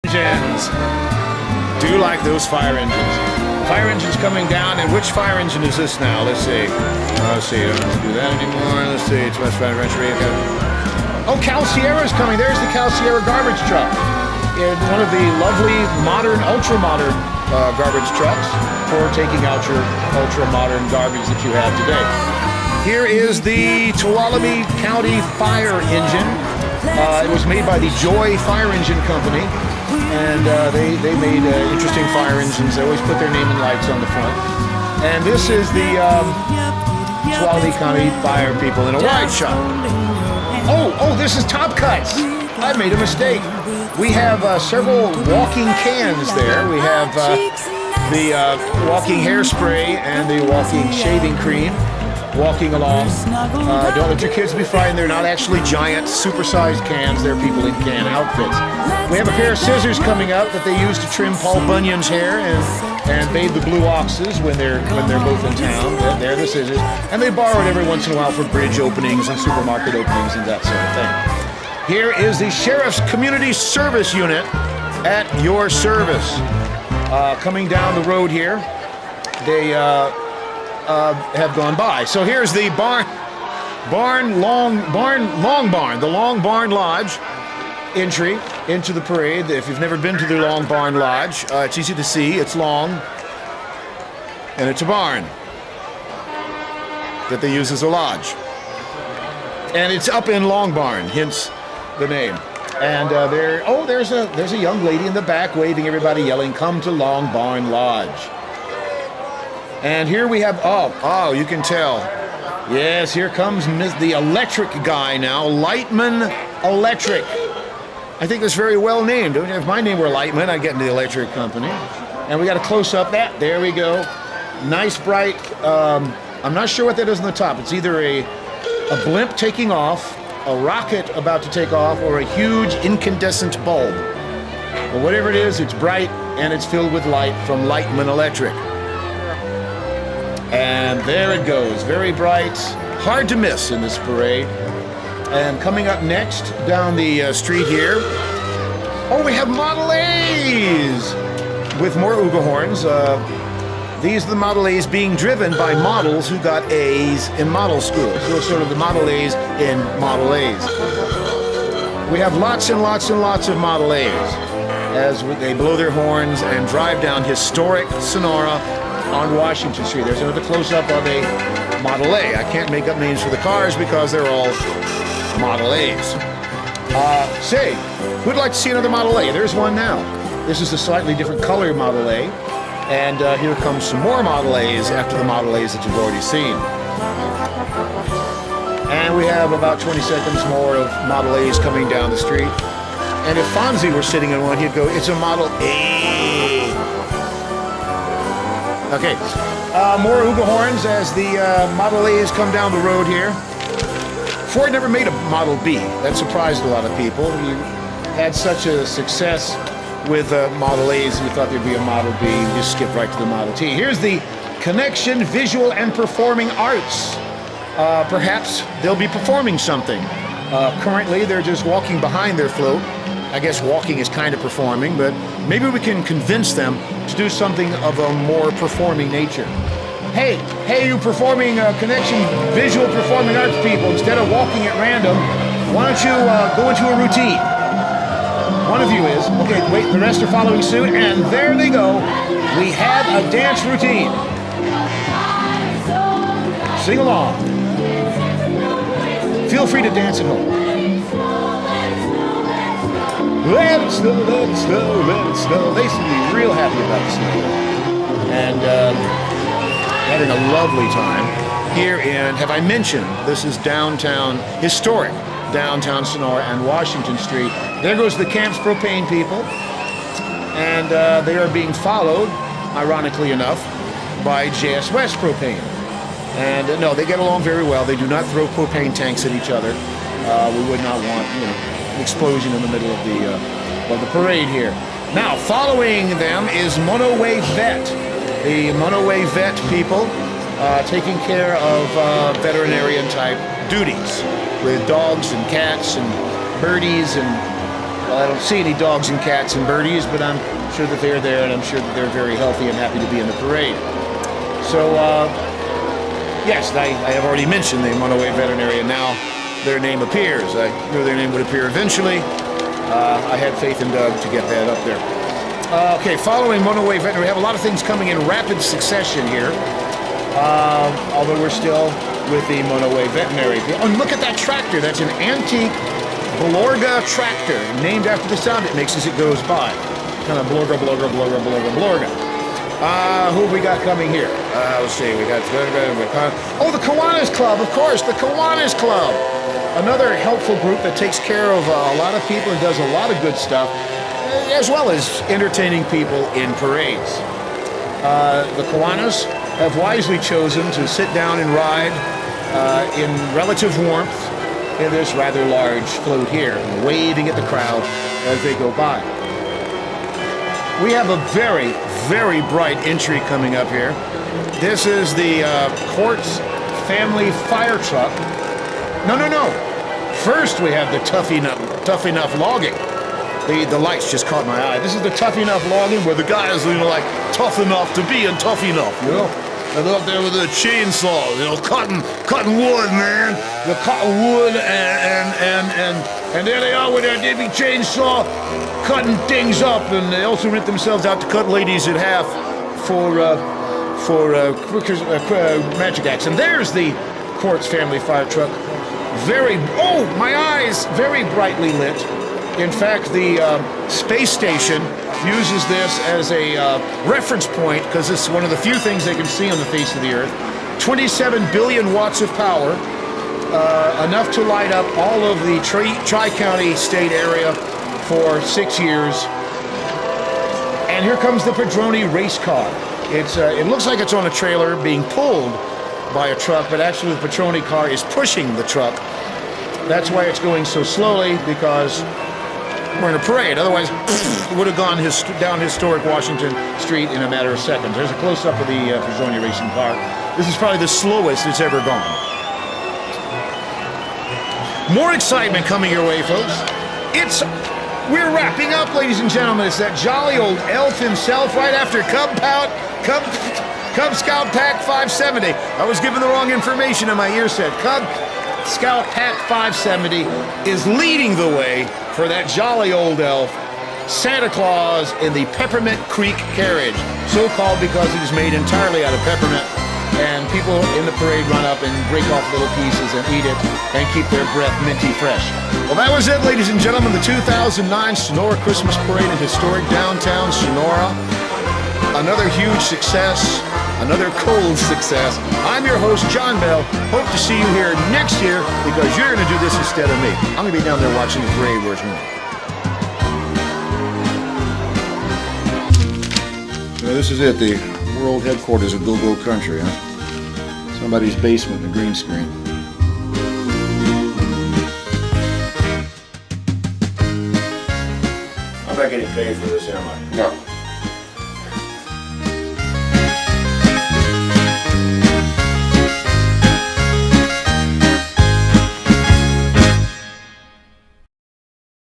engines. Do you like those fire engines? Fire engines coming down, and which fire engine is this now? Let's see. Let's see. I don't have to do that anymore. Let's see. It's West Fire Rancheria. Oh, Cal Sierra's coming. There's the Cal Sierra garbage truck. In one of the lovely, modern, ultra-modern garbage trucks for taking out your ultra-modern garbage that you have today. Here is the Tuolumne County Fire Engine. It was made by the Joy Fire Engine Company, and they made interesting fire engines. They always put their name and lights on the front. And this is the Tuolumne County Fire people in a wide shot. Oh, this is Top Cuts. I made a mistake. We have several walking cans there. We have the walking hairspray and the walking shaving cream walking along. Don't let your kids be frightened. They're not actually giant, supersized cans. They're people in can outfits. We have a pair of scissors coming up that they use to trim Paul Bunyan's hair and bathe the blue oxes when they're both in town. They're the scissors. And they borrow it every once in a while for bridge openings and supermarket openings and that sort of thing. Here is the Sheriff's Community Service Unit at your service. Coming down the road here, they have gone by. So here's the the Long Barn Lodge entry into the parade. If you've never been to the Long Barn Lodge, it's easy to see. It's long, and it's a barn that they use as a lodge. And it's up in Long Barn, hence the name. And there's a young lady in the back waving everybody, yelling, "Come to Long Barn Lodge." And here we have, you can tell. Yes, here comes the electric guy now, Lightman Electric. I think that's very well named. If my name were Lightman, I'd get into the electric company. And we got a close-up that. There we go. Nice, bright, I'm not sure what that is on the top. It's either a blimp taking off, a rocket about to take off, or a huge incandescent bulb. But whatever it is, it's bright and it's filled with light from Lightman Electric. And there it goes, very bright, hard to miss in this parade. And coming up next down the street here, we have Model A's with more Uga horns. These are the Model A's being driven by models who got A's in model school. So it's sort of the Model A's in Model A's. We have lots and lots and lots of Model A's as they blow their horns and drive down historic Sonora on Washington Street. There's another close-up of a Model A. I can't make up names for the cars because they're all Model A's. Say, who'd like to see another Model A? There's one now. This is a slightly different color Model A. And here comes some more Model A's after the Model A's that you've already seen. And we have about 20 seconds more of Model A's coming down the street. And if Fonzie were sitting in one, he'd go, "It's a Model A." Okay, more Uga horns as the Model A's come down the road here. Ford never made a Model B. That surprised a lot of people. You had such a success with Model A's, and you thought there'd be a Model B. You just skip right to the Model T. Here's the Connection Visual and Performing Arts. Perhaps they'll be performing something. Currently, they're just walking behind their float. I guess walking is kind of performing, but maybe we can convince them to do something of a more performing nature. Hey, you performing Connection Visual Performing Arts people, instead of walking at random, why don't you go into a routine? One of you is. Okay, wait, the rest are following suit, and there they go. We have a dance routine. Sing along. Feel free to dance at home. Let it snow, let it snow, let it snow. They seem to be real happy about the snow. And having a lovely time here in, have I mentioned, this is downtown, historic downtown Sonora and Washington Street. There goes the Camps Propane people. And they are being followed, ironically enough, by JS West Propane. And no, they get along very well. They do not throw propane tanks at each other. We would not want, an explosion in the middle of the parade here. Now, following them is Monoway Vet. The Monoway Vet people taking care of veterinarian type duties with dogs and cats and birdies and Well, I don't see any dogs and cats and birdies, but I'm sure that they're there, and I'm sure that they're very healthy and happy to be in the parade. So, yes, I have already mentioned the Monoway Veterinarian. Now their name appears. I knew their name would appear eventually. I had faith in Doug to get that up there. Okay, following Monoway Veterinary, we have a lot of things coming in rapid succession here. Although we're still with the Monoway Veterinary. Oh, look at that tractor. That's an antique Blorga tractor, named after the sound it makes as it goes by. Kind of blorga, blorga, blorga, blorga, blorga. Who have we got coming here? Let's see. We got the Kiwanis Club, of course, the Kiwanis Club. Another helpful group that takes care of a lot of people and does a lot of good stuff, as well as entertaining people in parades. The Kiwanis have wisely chosen to sit down and ride in relative warmth in this rather large float here, waving at the crowd as they go by. We have a very, very bright entry coming up here. This is the Quartz family fire truck. No. First we have the Tough Enough logging. The lights just caught my eye. This is the Tough Enough logging, where the guys, like tough enough to be and tough enough, And they're up there with a chainsaw, cutting wood, man. They're cutting wood, and there they are with their divvy chainsaw, cutting things up, and they also rent themselves out to cut ladies in half for magic acts. And there's the Quartz family fire truck. My eyes, very brightly lit. In fact, the space station uses this as a reference point because it's one of the few things they can see on the face of the Earth. 27 billion watts of power, enough to light up all of the Tri-County state area for 6 years. And here comes the Padroni race car. It looks like it's on a trailer being pulled by a truck, but actually the Padroni car is pushing the truck. That's why it's going so slowly, because we're in a parade. Otherwise, it would have gone down historic Washington Street in a matter of seconds. There's a close-up of the Padroni racing car. This is probably the slowest it's ever gone. More excitement coming your way, folks. We're wrapping up, ladies and gentlemen. It's that jolly old elf himself right after Cub Scout Pack 570. I was given the wrong information and my ear said Cub Scout Pack 570 is leading the way for that jolly old elf, Santa Claus in the Peppermint Creek carriage. So called because it is made entirely out of peppermint, and people in the parade run up and break off little pieces and eat it and keep their breath minty fresh. Well, that was it, ladies and gentlemen, the 2009 Sonora Christmas Parade in historic downtown Sonora. Another huge success, another cold success. I'm your host, John Bell. Hope to see you here next year, because you're going to do this instead of me. I'm going to be down there watching the parade. Where's me? So this is it, the world headquarters of Go-Go Country, huh? Somebody's basement in a green screen. I'm not getting paid for this, am I? No.